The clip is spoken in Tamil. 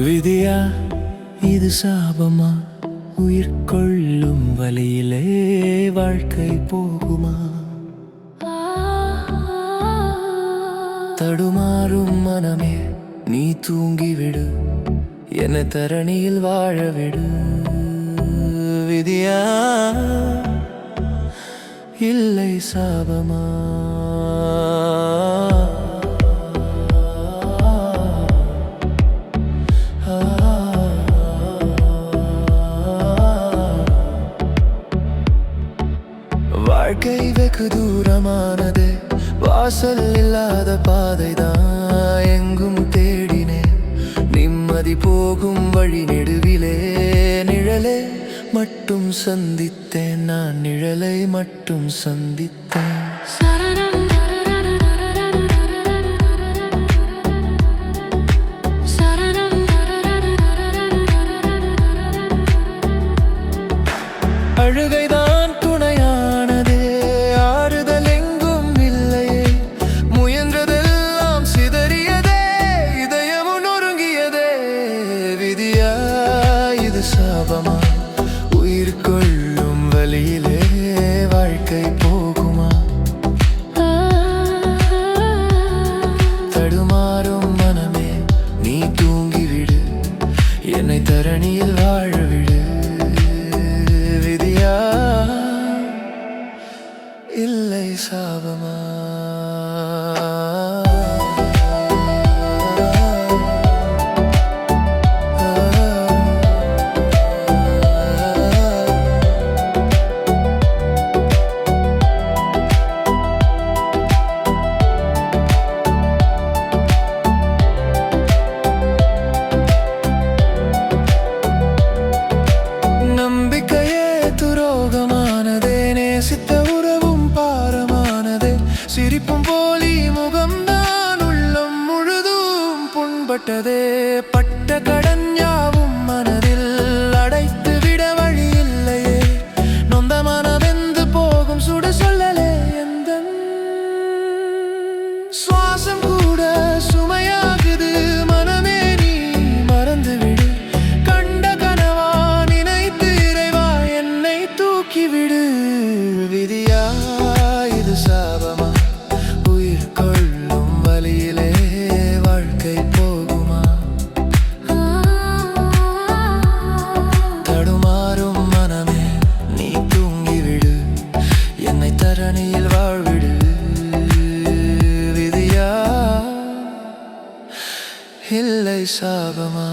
விதியா இது சாபமா? உயிர் கொள்ளும் வழியிலே வாழ்க்கை போகுமா? தடுமாறும் மனமே நீ தூங்கிவிடு, என தரணியில் வாழவிடு. விதியா இல்லை சாபமா? வாழ்க்கை வெகு தூரமானது, வாசல் இல்லாத பாதைதான் எங்கும் தேடினேன். நிம்மதி போகும் வழி நெடுவிலே நிழலை மட்டும் சந்தித்தேன். நான் நிழலை மட்டும் சந்தித்தேன். அழுகைதான் துணையானதே, ஆறுதல் எங்கும் இல்லையே. முயன்றதெல்லாம் சிதறியதே, இதயமும் நொறுங்கியதே. விதியா இது சாபமா? உயிர் கொள்ளும் வழியிலே வாழ்க்கை போகுமா? தடுமாறும் மனமே நீ தூங்கிவிடு, என்னை தரணியில் வாழவிடு. விதியா இல்லை சாபமா? நம்பிக்கையே துரோகமானதே, நேசித்த உறவும் பாரமானதே. சிரிப்பும் போலி முகம்தான் உள்ளம் முழுதும் புண்பட்டதே. பட்ட கடன் யாவும் மனதில் அடைத்து விட வழி இல்லையே. நொந்த மனவெந்து போகும் சுட சொல்லலே எந்தன் சுவாசம் கூட சுமையாகுது. மனமே நீ மறந்துவிடு, கண்ட கனவா நினைத்து இறைவா என்னை தூக்கிவிடு. விதியா இது சாபமா? உயிர் கொள்ளும் வழியிலே வாழ்க்கை போகுமா? தடுமாறும் மனமே நீ தூங்கிவிடு, என்னை தரணியில் வாழ்விடு. இல்லை சாபமா?